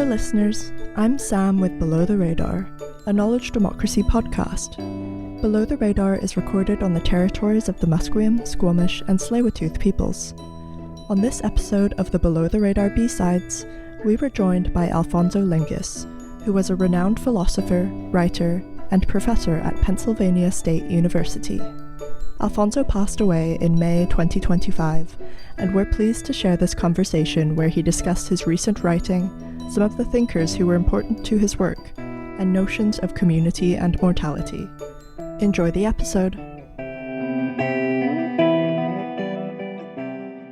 listeners, I'm Sam with Below the Radar, a knowledge democracy podcast. Below the Radar is recorded on the territories of the Musqueam, Squamish, and Tsleil-Waututh peoples. On this episode of the Below the Radar B-Sides, we were joined by Alphonso Lingis, who was a renowned philosopher, writer, and professor at Pennsylvania State University. Alphonso passed away in May 2025, and we're pleased to share this conversation where he discussed his recent writing, some of the thinkers who were important to his work, and notions of community and mortality. Enjoy the episode.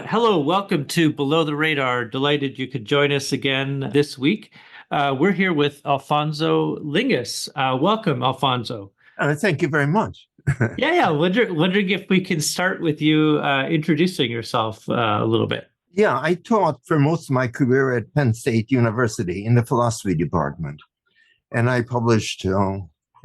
Hello, welcome to Below the Radar. Delighted you could join us again this week. We're here with Alphonso Lingis. Welcome, Alphonso. Thank you very much. Wondering if we can start with you introducing yourself a little bit. Yeah, I taught for most of my career at Penn State University in the philosophy department. And I published, I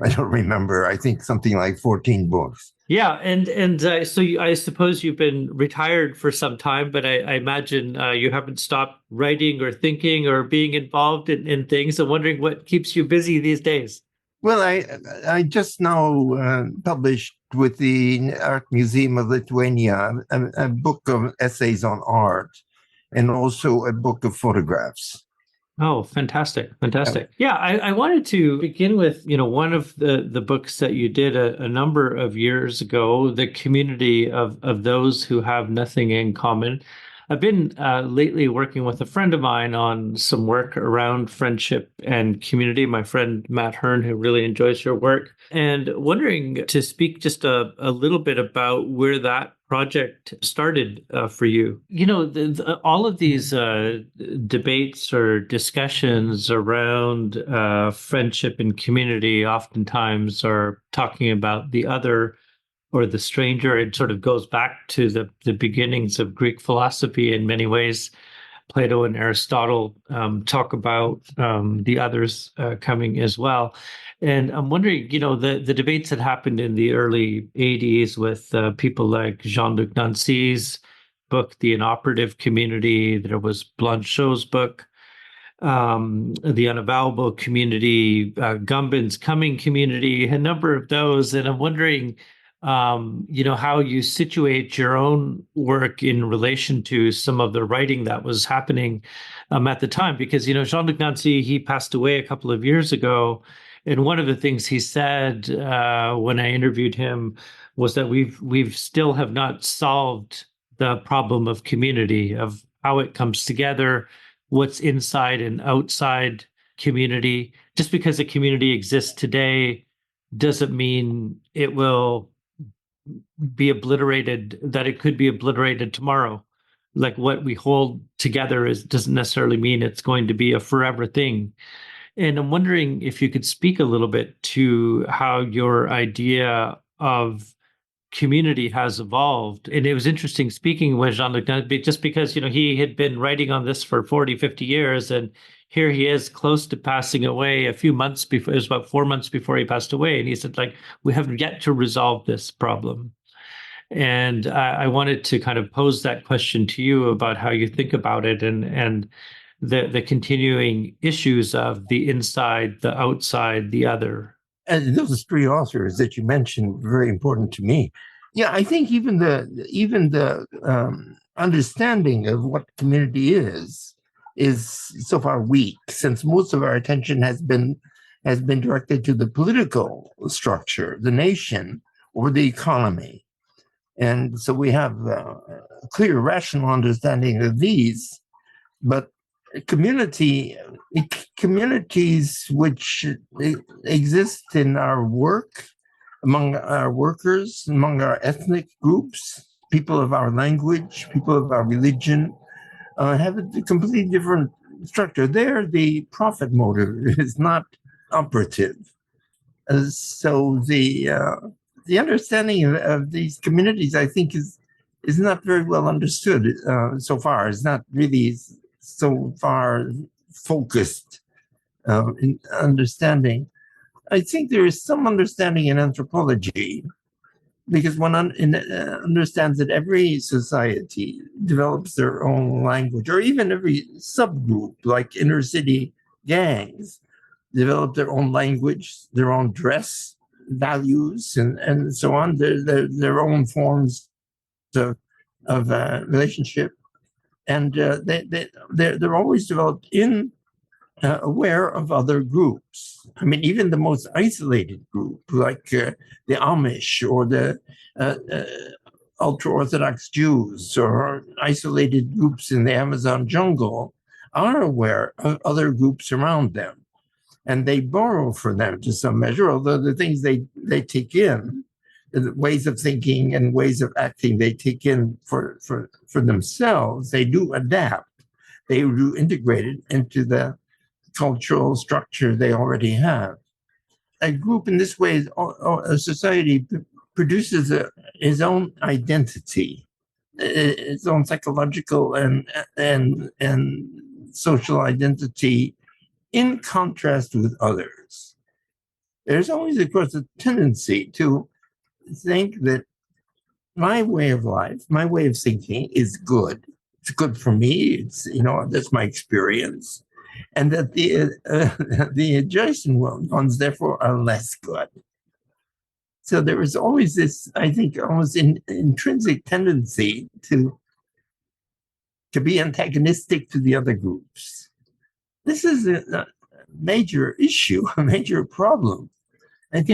don't remember, I think something like 14 books. Yeah, I suppose you've been retired for some time, but I imagine you haven't stopped writing or thinking or being involved in things. I'm wondering what keeps you busy these days. Well, I just now published with the Art Museum of Lithuania a book of essays on art and also a book of photographs. Oh, fantastic. Yeah, I wanted to begin with, one of the books that you did a number of years ago, The Community of Those Who Have Nothing in Common. I've been lately working with a friend of mine on some work around friendship and community, my friend Matt Hearn, who really enjoys your work, and wondering to speak just a little bit about where that project started for you. All of these debates or discussions around friendship and community oftentimes are talking about the other or the stranger. It sort of goes back to the beginnings of Greek philosophy in many ways. Plato and Aristotle talk about the others coming as well. And I'm wondering, the debates that happened in the early 80s with people like Jean-Luc Nancy's book, The Inoperative Community. There was Blanchot's book, The Unavowable Community, Gumbin's Coming Community, a number of those. And I'm wondering, how you situate your own work in relation to some of the writing that was happening at the time. Because, Jean-Luc Nancy, he passed away a couple of years ago. And one of the things he said when I interviewed him was that we've still have not solved the problem of community, of how it comes together, what's inside and outside community. Just because a community exists today doesn't mean it will be obliterated, that it could be obliterated tomorrow. Like what we hold together doesn't necessarily mean it's going to be a forever thing. And I'm wondering if you could speak a little bit to how your idea of community has evolved. And it was interesting speaking with Jean-Luc, just because, he had been writing on this for 40, 50 years. And here he is close to passing away a few months before. It was about 4 months before he passed away. And he said, we have yet to resolve this problem. And I wanted to kind of pose that question to you about how you think about it and the continuing issues of the inside, the outside, the other. And those three authors that you mentioned were very important to me. Yeah, I think even the understanding of what community is so far weak, since most of our attention has been directed to the political structure, the nation, or the economy. And so we have a clear, rational understanding of these, but communities which exist in our work, among our workers, among our ethnic groups, people of our language, people of our religion, have a completely different structure. There, the profit motive is not operative. So the understanding of these communities, I think, is not very well understood so far. It's not really so far focused in understanding. I think there is some understanding in anthropology, because one understands that every society develops their own language, or even every subgroup, like inner city gangs develop their own language, their own dress values, and so on, their own forms of relationship. And they're always developed in aware of other groups. I mean, even the most isolated group, like the Amish or the ultra-Orthodox Jews or isolated groups in the Amazon jungle, are aware of other groups around them. And they borrow from them to some measure, although the things they take in, the ways of thinking and ways of acting they take in for themselves, they do adapt. They do integrate it into the cultural structure they already have. A group in this way, a society produces its own identity, its own psychological and social identity in contrast with others. There's always, of course, a tendency to think that my way of life, my way of thinking is good. It's good for me. It's, that's my experience. And that the adjacent ones, therefore, are less good. So there is always this, I think, almost intrinsic tendency to be antagonistic to the other groups. This is a major issue, a major problem. And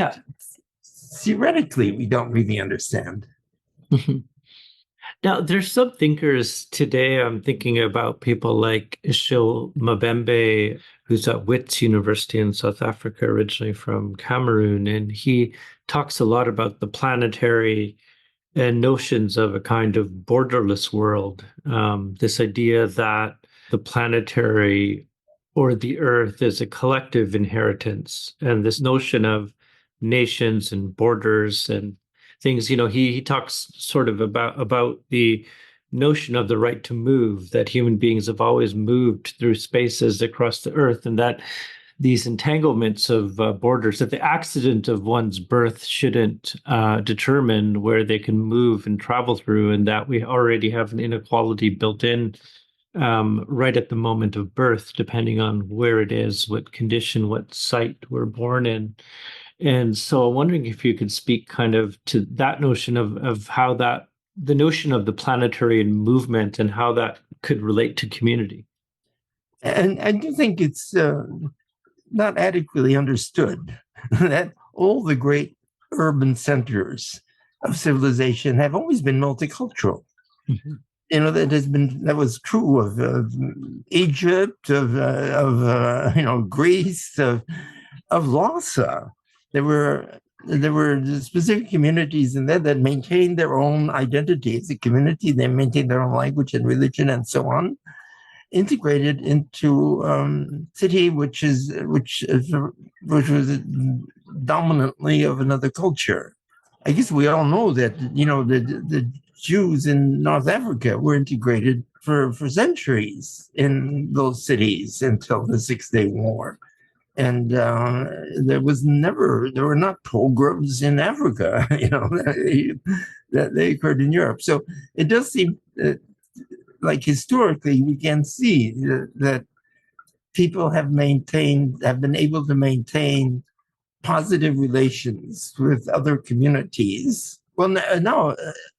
theoretically, we don't really understand. Now, there's some thinkers today. I'm thinking about people like Ishil Mabembe, who's at Wits University in South Africa, originally from Cameroon. And he talks a lot about the planetary and notions of a kind of borderless world. This idea that the planetary or the earth is a collective inheritance, and this notion of nations and borders and things, he talks sort of about the notion of the right to move, that human beings have always moved through spaces across the earth, and that these entanglements of borders, that the accident of one's birth shouldn't determine where they can move and travel through, and that we already have an inequality built in right at the moment of birth, depending on where it is, what condition, what site we're born in. And so I'm wondering if you could speak kind of to that notion of how the notion of the planetary and movement and how that could relate to community. And I do think it's not adequately understood that all the great urban centers of civilization have always been multicultural. Mm-hmm. That was true of Egypt, of Greece, of Lhasa. There were specific communities in there that maintained their own identity as a community. They maintained their own language and religion and so on, integrated into city, which was dominantly of another culture. I guess we all know that the Jews in North Africa were integrated for centuries in those cities until the 6-Day War. And there were not pogroms in Africa, that they occurred in Europe. So it does seem like historically we can see that people have been able to maintain positive relations with other communities. Well, now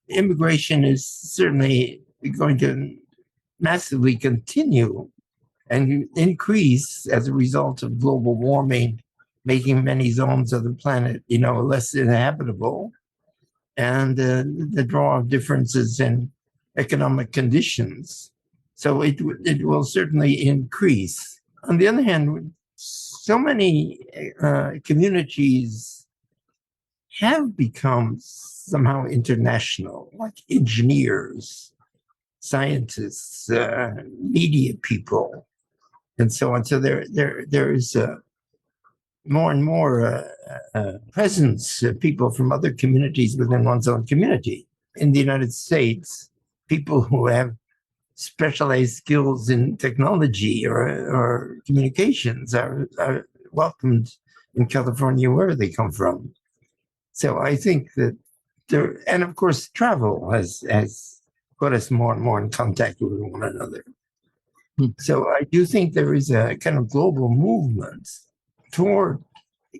immigration is certainly going to massively continue and increase as a result of global warming, making many zones of the planet, less inhabitable, and the draw of differences in economic conditions. So it will certainly increase. On the other hand, so many communities have become somehow international, like engineers, scientists, media people, and so on. So there is more and more presence of people from other communities within one's own community. In the United States, people who have specialized skills in technology or communications are welcomed in California, wherever they come from. So I think that and of course, travel has put us more and more in contact with one another. So I do think there is a kind of global movement toward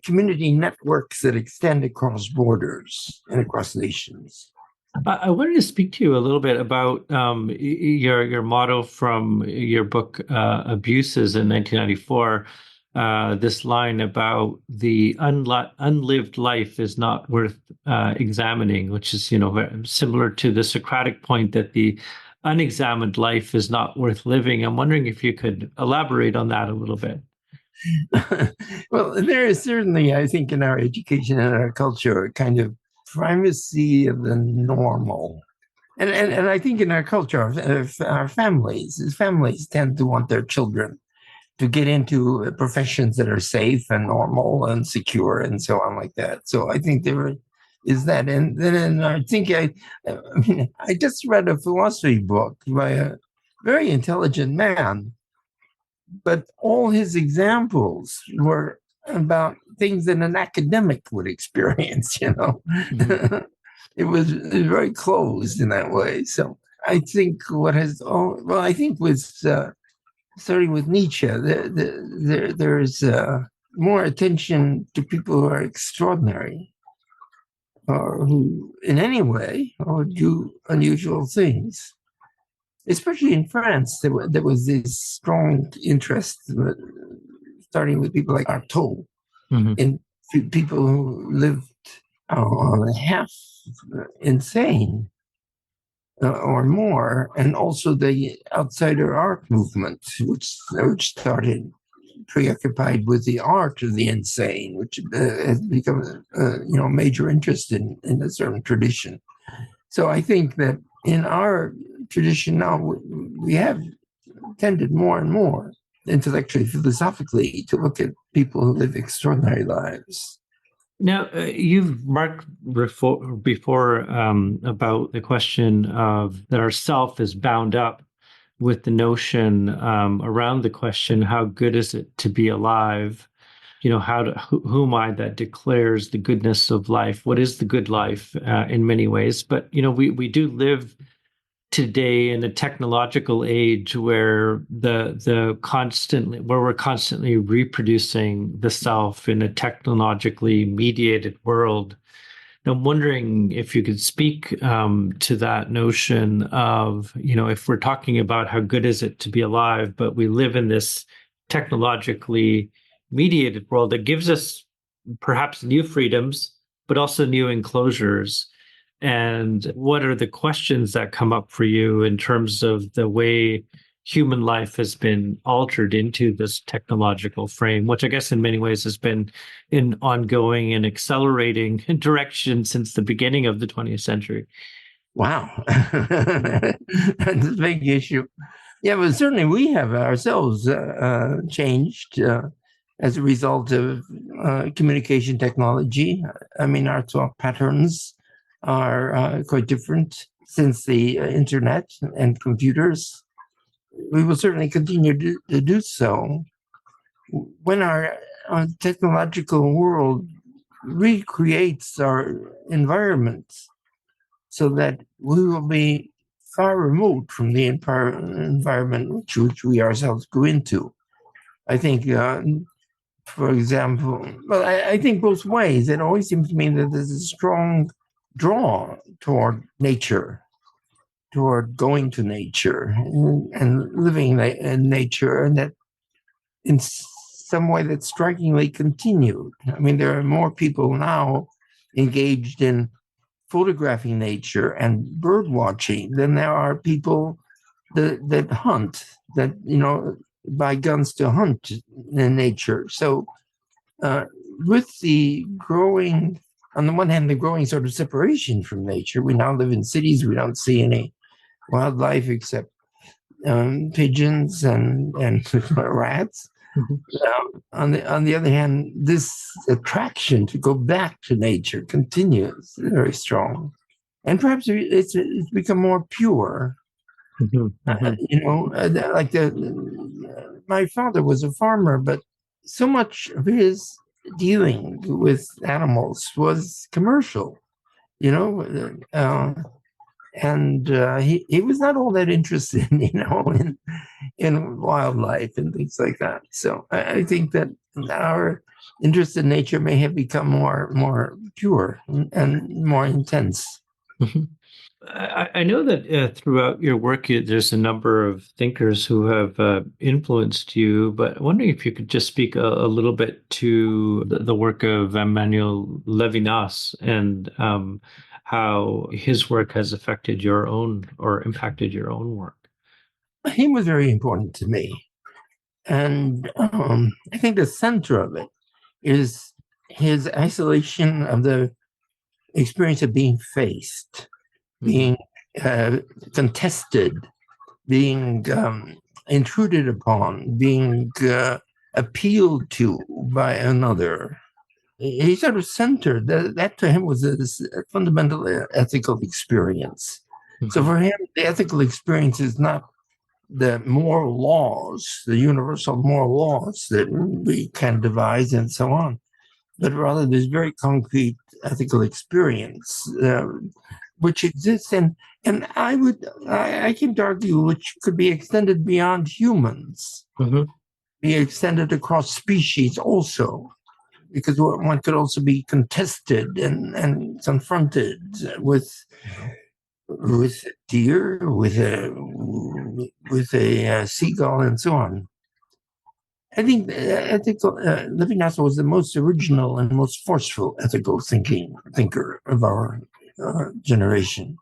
community networks that extend across borders and across nations. I wanted to speak to you a little bit about your motto from your book, Abuses in 1994. This line about the unlived life is not worth examining, which is, similar to the Socratic point that the unexamined life is not worth living. I'm wondering if you could elaborate on that a little bit. Well, there is certainly, I think, in our education and our culture, a kind of primacy of the normal. And I think in our culture, our families tend to want their children to get into professions that are safe and normal and secure and so on like that. So I think there is that. And then I think I just read a philosophy book by a very intelligent man, but all his examples were about things that an academic would experience. Mm-hmm. It was very closed in that way. So I think I think with starting with Nietzsche, there's more attention to people who are extraordinary or who in any way or do unusual things. Especially in France, there was this strong interest, starting with people like Artaud, mm-hmm. in people who lived half insane or more, and also the outsider art movement, which started preoccupied with the art of the insane, which has become a major interest in a certain tradition. So I think that in our tradition now, we have tended more and more intellectually, philosophically, to look at people who live extraordinary lives. Now, you've marked before about the question of that our self is bound up with the notion around the question, how good is it to be alive? Who am I that declares the goodness of life? What is the good life in many ways? But, we do live today in a technological age where we're constantly reproducing the self in a technologically mediated world. I'm wondering if you could speak to that notion of, if we're talking about how good is it to be alive, but we live in this technologically mediated world that gives us perhaps new freedoms, but also new enclosures. And what are the questions that come up for you in terms of the way human life has been altered into this technological frame, which I guess in many ways has been in ongoing and accelerating direction since the beginning of the 20th century? Wow. That's a big issue. Yeah, but certainly we have ourselves changed as a result of communication technology. I mean, our thought patterns are quite different since the internet and computers. We will certainly continue to do so. When our technological world recreates our environment so that we will be far removed from the environment which we ourselves go into. I think, for example, well, I think both ways. It always seems to me that there's a strong draw toward nature, toward going to nature and living in nature, and that in some way that's strikingly continued. I mean, there are more people now engaged in photographing nature and bird watching than there are people that hunt, that, buy guns to hunt in nature. So with the growing, on the one hand, the growing sort of separation from nature, we now live in cities, we don't see any wildlife except pigeons and rats. Mm-hmm. On the other hand, this attraction to go back to nature continues very strong, and perhaps it's become more pure. Mm-hmm. Like my father was a farmer, but so much of his dealing with animals was commercial. And he was not all that interested, in wildlife and things like that. So I think that our interest in nature may have become more pure and more intense. Mhm. I know that throughout your work, there's a number of thinkers who have influenced you, but I'm wondering if you could just speak a little bit to the work of Emmanuel Levinas and how his work has affected your own or impacted your own work. He was very important to me. And I think the center of it is his isolation of the experience of being faced, being contested, being intruded upon, being appealed to by another. He sort of centered that to him was a fundamental ethical experience. Mm-hmm. So for him, the ethical experience is not the moral laws, the universal moral laws that we can devise and so on, but rather this very concrete ethical experience which exists, and I can argue which could be extended beyond humans, be extended across species also, because one could also be contested and confronted with deer, with a seagull, and so on. I think Levinas was the most original and most forceful ethical thinker of our generation.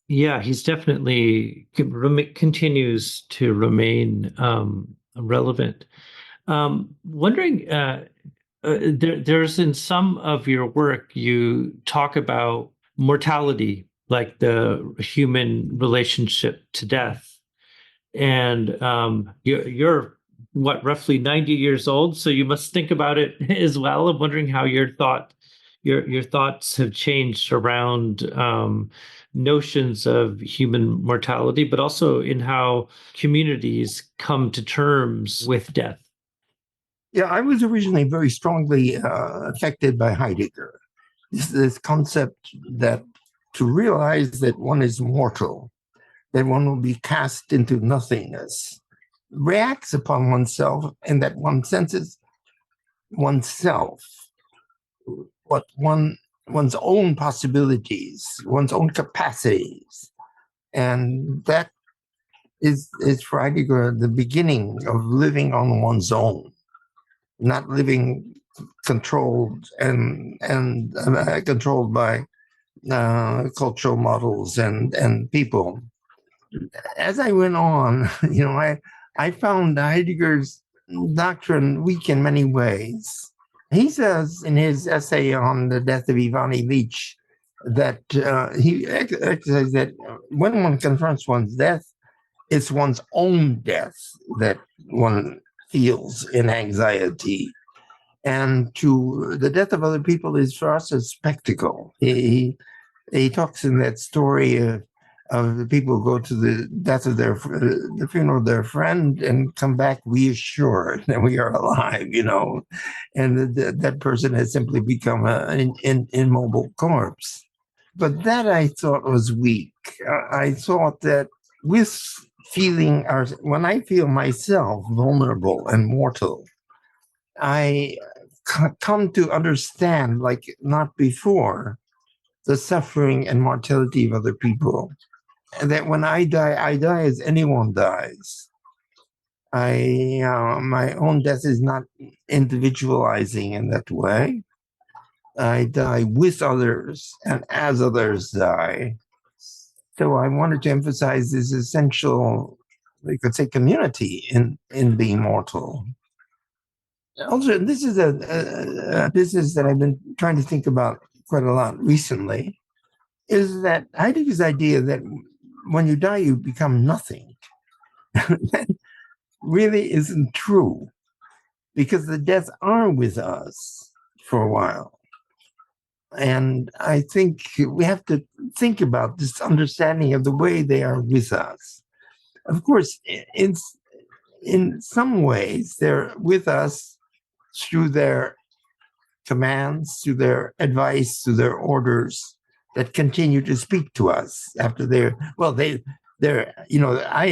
Yeah, he's definitely continues to remain relevant. Wondering, there's in some of your work, you talk about mortality, like the human relationship to death. And you're what, roughly 90 years old, so you must think about it as well. I'm wondering how your thoughts have changed around notions of human mortality, but also in how communities come to terms with death. Yeah, I was originally very strongly affected by Heidegger. This concept that to realize that one is mortal, that one will be cast into nothingness, reacts upon oneself, and that one senses oneself, what one's own possibilities, one's own capacities, and that is for Heidegger the beginning of living on one's own, not living controlled and controlled by cultural models and people. As I went on, I found Heidegger's doctrine weak in many ways. He says in his essay on the death of Ivan Ilyich that he emphasizes that when one confronts one's death, it's one's own death that one feels in anxiety. And to the death of other people is for us a spectacle. He talks in that story of the people who go to the death of the funeral of their friend and come back reassured that we are alive, and that person has simply become an immobile corpse. But that I thought was weak. I thought that with when I feel myself vulnerable and mortal, I come to understand, like not before, the suffering and mortality of other people. And that when I die as anyone dies. My own death is not individualizing in that way. I die with others and as others die. So I wanted to emphasize this essential, you could say, community in being mortal. Also, this is a business that I've been trying to think about quite a lot recently, is that Heidegger's idea that when you die, you become nothing. That really isn't true, because the deaths are with us for a while. And I think we have to think about this understanding of the way they are with us. Of course, in some ways, they're with us through their commands, through their advice, through their orders. that continue to speak to us after I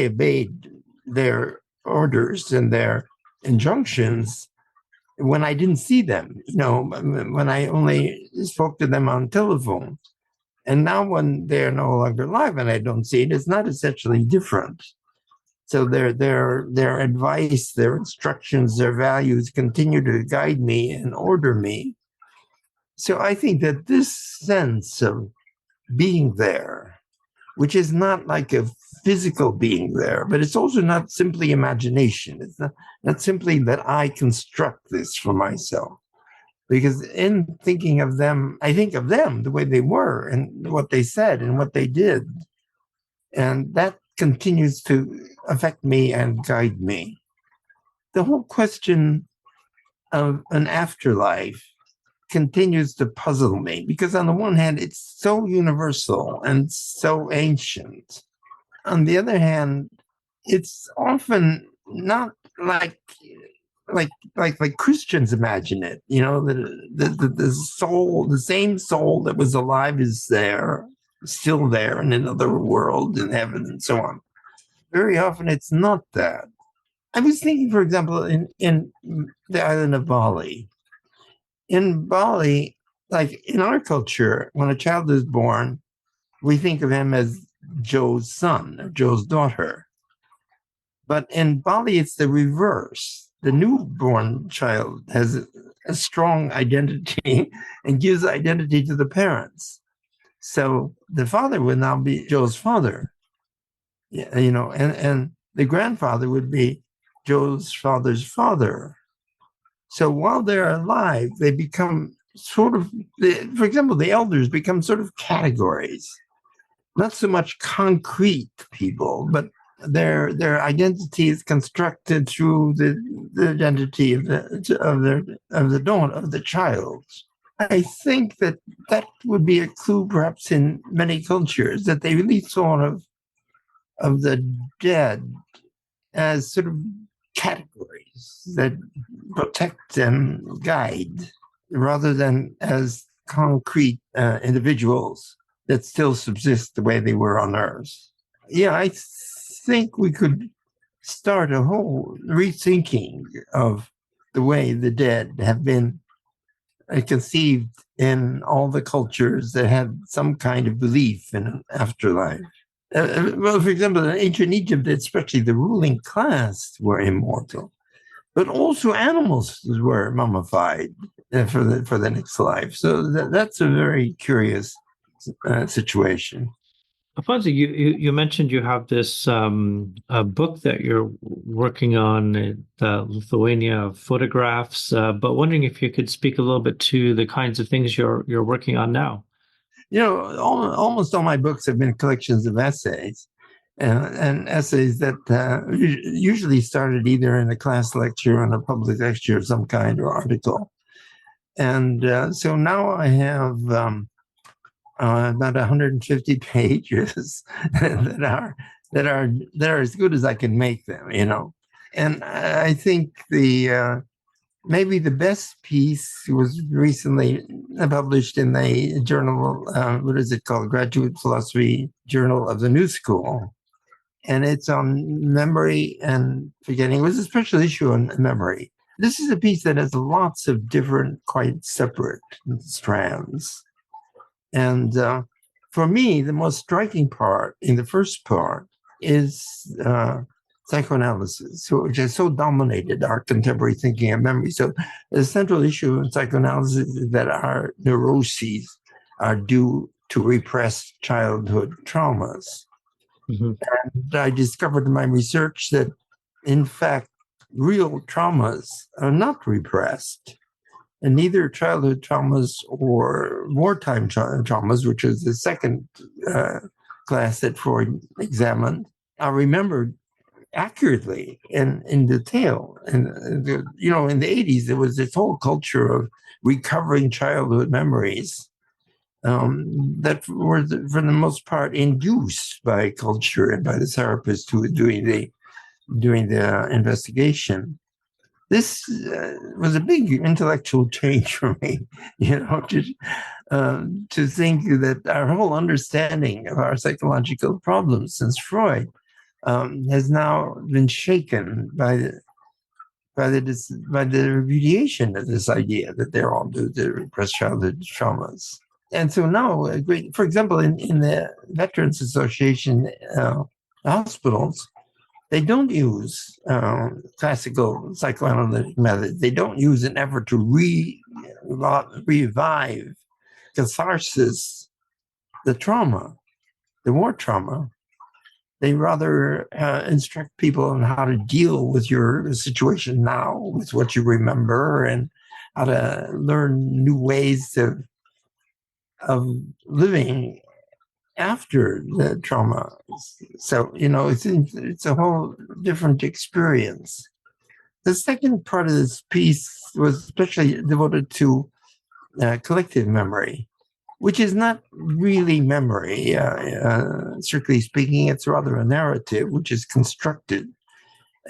obeyed their orders and their injunctions when I didn't see them, when I only spoke to them on telephone. And now when they're no longer alive and I don't see it, it's not essentially different. So their advice, their instructions, their values continue to guide me and order me. So I think that this sense of being there, which is not like a physical being there, but it's also not simply imagination. It's not simply that I construct this for myself. Because in thinking of them, I think of them the way they were and what they said and what they did. And that continues to affect me and guide me. The whole question of an afterlife continues to puzzle me because on the one hand, it's so universal and so ancient. On the other hand, it's often not like Christians imagine it. The soul, the same soul that was alive is there, still there in another world in heaven and so on. Very often it's not that. I was thinking, for example, in the island of Bali. In Bali, like in our culture, when a child is born, we think of him as Joe's son or Joe's daughter. But in Bali, it's the reverse. The newborn child has a strong identity and gives identity to the parents. So the father would now be Joe's father, and the grandfather would be Joe's father's father. So while they're alive, they become sort of, for example, the elders become sort of categories, not so much concrete people, but their identity is constructed through the identity of the child. I think that would be a clue, perhaps, in many cultures, that they really thought of the dead as sort of categories that protect and guide, rather than as concrete individuals that still subsist the way they were on Earth. Yeah, I think we could start a whole rethinking of the way the dead have been conceived in all the cultures that had some kind of belief in an afterlife. Well, for example, in ancient Egypt, especially the ruling class were immortal, but also animals were mummified for the next life. So that's a very curious situation. Alphonso, you mentioned you have this a book that you're working on in Lithuania, photographs, but wondering if you could speak a little bit to the kinds of things you're working on now. Almost all my books have been collections of essays, and essays that usually started either in a class lecture or in a public lecture of some kind or article. And so now I have about 150 pages that are as good as I can make them, And I think maybe the best piece was recently published in the journal, what is it called? Graduate Philosophy Journal of the New School. And it's on memory and forgetting. It was a special issue on memory. This is a piece that has lots of different, quite separate strands. And for me, the most striking part in the first part is psychoanalysis, which has so dominated our contemporary thinking and memory. So the central issue in psychoanalysis is that our neuroses are due to repressed childhood traumas. Mm-hmm. And I discovered in my research that, in fact, real traumas are not repressed. And neither childhood traumas or wartime traumas, which is the second class that Freud examined, are remembered accurately and in detail. And in the 80s, there was this whole culture of recovering childhood memories that were, for the most part, induced by culture and by the therapist who was doing the investigation. This was a big intellectual change for me. to think that our whole understanding of our psychological problems since Freud has now been shaken by the repudiation of this idea that they're all due to repressed childhood traumas. And so now, for example, in the Veterans Association hospitals, they don't use classical psychoanalytic methods. They don't use an effort to revive catharsis, the trauma, the war trauma. They rather instruct people on how to deal with your situation now, with what you remember, and how to learn new ways of living after the trauma. So, it's a whole different experience. The second part of this piece was especially devoted to collective memory, which is not really memory. Strictly speaking, it's rather a narrative, which is constructed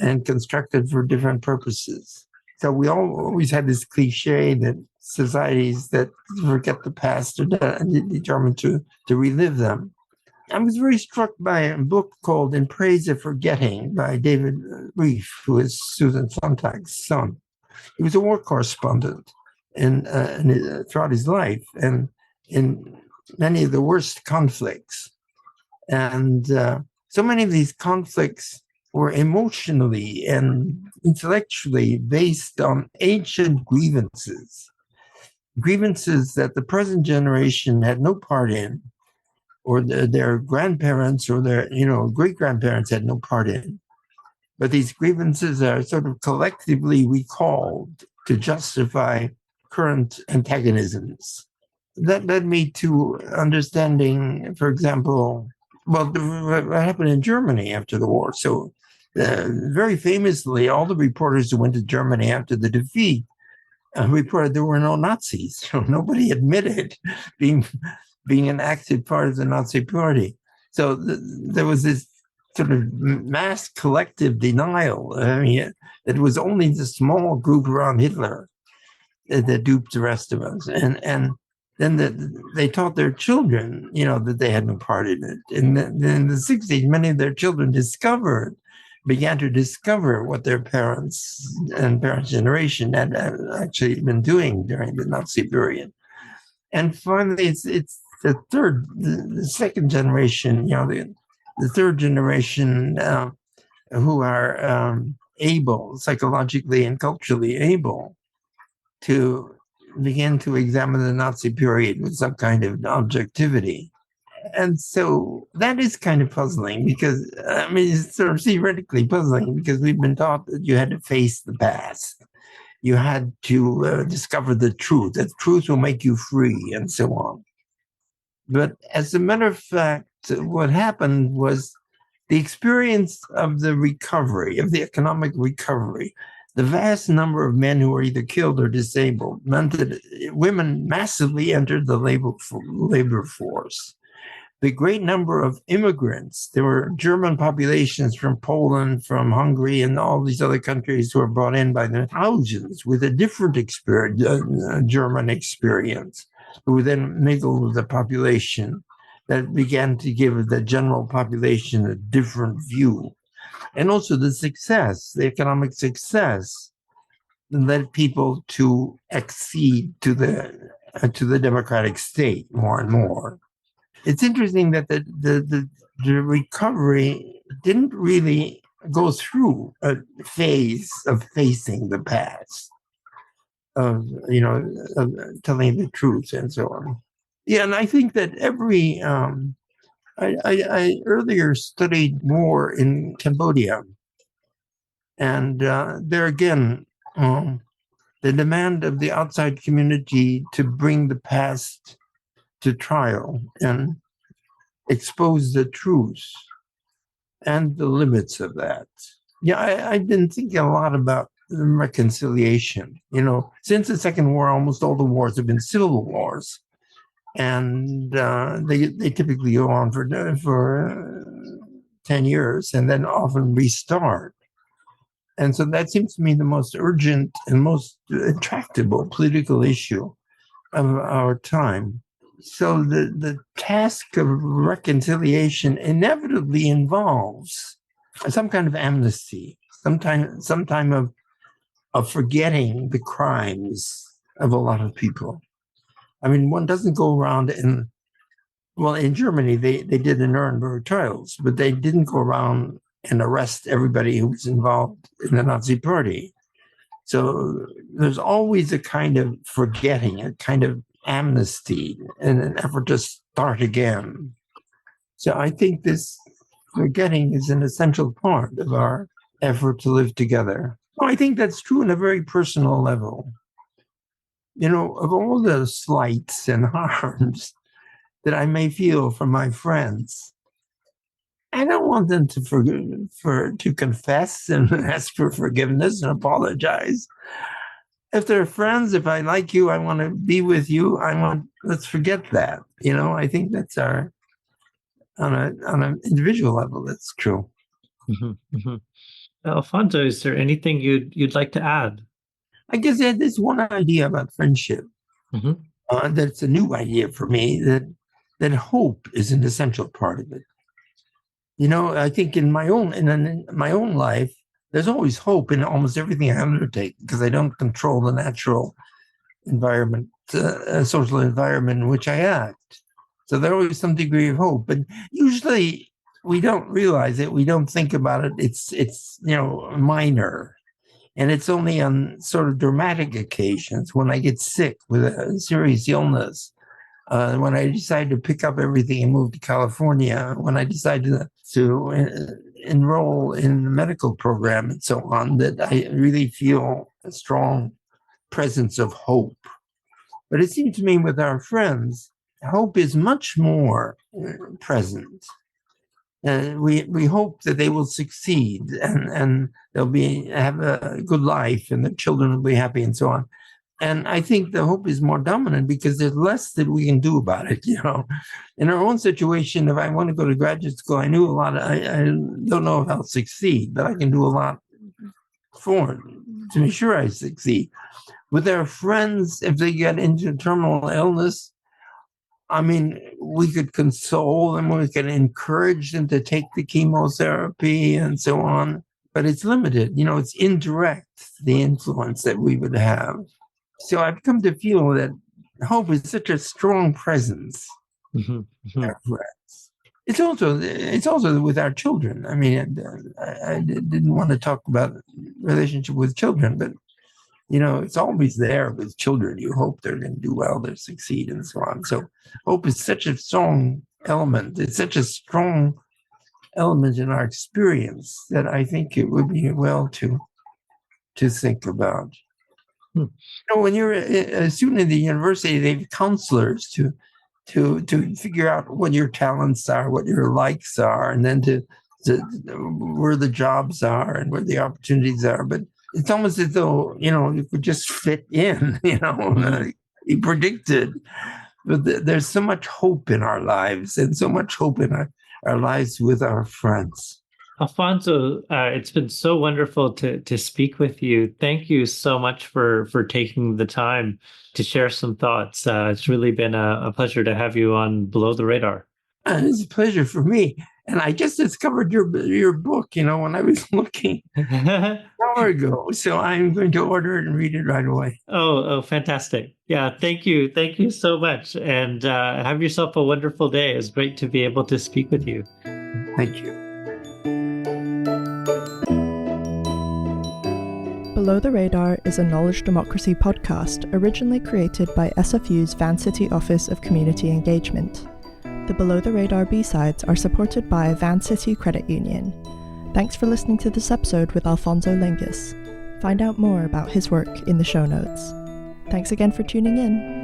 for different purposes. So we always had this cliche that societies that forget the past are determined to relive them. I was very struck by a book called In Praise of Forgetting by David Reef, who is Susan Sontag's son. He was a war correspondent throughout his life and in many of the worst conflicts. And so many of these conflicts were emotionally and intellectually based on ancient grievances that the present generation had no part in, or their grandparents or their great-grandparents had no part in. But these grievances are sort of collectively recalled to justify current antagonisms. That led me to understanding, for example, what happened in Germany after the war. So very famously, all the reporters who went to Germany after the defeat reported there were no Nazis. So nobody admitted being an active part of the Nazi party. So there was this sort of mass collective denial. I mean, it was only the small group around Hitler that duped the rest of us. And then they taught their children, that they had no part in it. And then in the 60s, many of their children began to discover what their parents and parents' generation had actually been doing during the Nazi period. And finally, it's the second generation, the third generation who are able, psychologically and culturally able, to begin to examine the Nazi period with some kind of objectivity. And so that is kind of puzzling because, it's sort of theoretically puzzling because we've been taught that you had to face the past. You had to discover the truth. That truth will make you free and so on. But as a matter of fact, what happened was the experience of the recovery, of the economic recovery, the vast number of men who were either killed or disabled meant that women massively entered the labor force. The great number of immigrants, there were German populations from Poland, from Hungary, and all these other countries who were brought in by the thousands with a different experience, German experience, who then mingled with the population that began to give the general population a different view. And also the economic success led people to accede to the democratic state more and more. It's interesting that the recovery didn't really go through a phase of facing the past, of telling the truth and so on. Yeah, and I think that I earlier studied war in Cambodia, and there again, the demand of the outside community to bring the past to trial and expose the truth and the limits of that. Yeah, I've been thinking a lot about reconciliation. Since the Second War, almost all the wars have been civil wars, and they typically go on for 10 years and then often restart. And so that seems to me the most urgent and most intractable political issue of our time. So the task of reconciliation inevitably involves some kind of amnesty, some time of forgetting the crimes of a lot of people. I mean, one doesn't go around in Germany, they did the Nuremberg trials, but they didn't go around and arrest everybody who was involved in the Nazi Party. So there's always a kind of forgetting, a kind of amnesty, and an effort to start again. So I think this forgetting is an essential part of our effort to live together. I think that's true on a very personal level. You know, of all the slights and harms that I may feel from my friends, I don't want them to confess and ask for forgiveness and apologize. If they're friends, if I like you, I want to be with you. Let's forget that. You know, I think that's on an individual level, that's true. Mm-hmm, mm-hmm. Alphonso, is there anything you'd like to add? I guess there's one idea about friendship. Mm-hmm. That's a new idea for me, that hope is an essential part of it. You know, I think in my own life, there's always hope in almost everything I undertake, because I don't control the natural environment, social environment in which I act. So there's always some degree of hope, but usually we don't realize it. We don't think about it. It's minor, and it's only on sort of dramatic occasions, when I get sick with a serious illness, when I decided to pick up everything and move to California, when I decided to enroll in the medical program and so on, that I really feel a strong presence of hope. But it seems to me with our friends, hope is much more present. We hope that they will succeed, and they'll have a good life, and their children will be happy, and so on. And I think the hope is more dominant because there's less that we can do about it. You know, in our own situation, if I want to go to graduate school, I knew a lot. I don't know if I'll succeed, but I can do a lot to be sure I succeed. With our friends, if they get into terminal illness, I mean, we could console them, we could encourage them to take the chemotherapy and so on, but it's limited. You know, it's indirect, the influence that we would have. So I've come to feel that hope is such a strong presence. Mm-hmm. Mm-hmm. Our friends. It's also with our children. I mean, I didn't want to talk about relationship with children, but you know, it's always there with children. You hope they're going to do well, they'll succeed, and so on. So hope is such a strong element. It's such a strong element in our experience that I think it would be well to think about. You know, when you're a student in the university, they have counselors to figure out what your talents are, what your likes are, and then to where the jobs are and where the opportunities are. But it's almost as though, you know, you could just fit in, you know, be predicted. But there's so much hope in our lives, and so much hope in our lives with our friends. Alphonso, it's been so wonderful to speak with you. Thank you so much for taking the time to share some thoughts. It's really been a pleasure to have you on Below the Radar. It's a pleasure for me. And I just discovered your book, you know, when I was looking an hour ago. So I'm going to order it and read it right away. Oh, fantastic. Yeah, thank you. Thank you so much. And have yourself a wonderful day. It's great to be able to speak with you. Thank you. Below the Radar is a knowledge democracy podcast originally created by SFU's Vancity Office of Community Engagement. The Below the Radar B-sides are supported by Vancity Credit Union. Thanks for listening to this episode with Alphonso Lingis. Find out more about his work in the show notes. Thanks again for tuning in.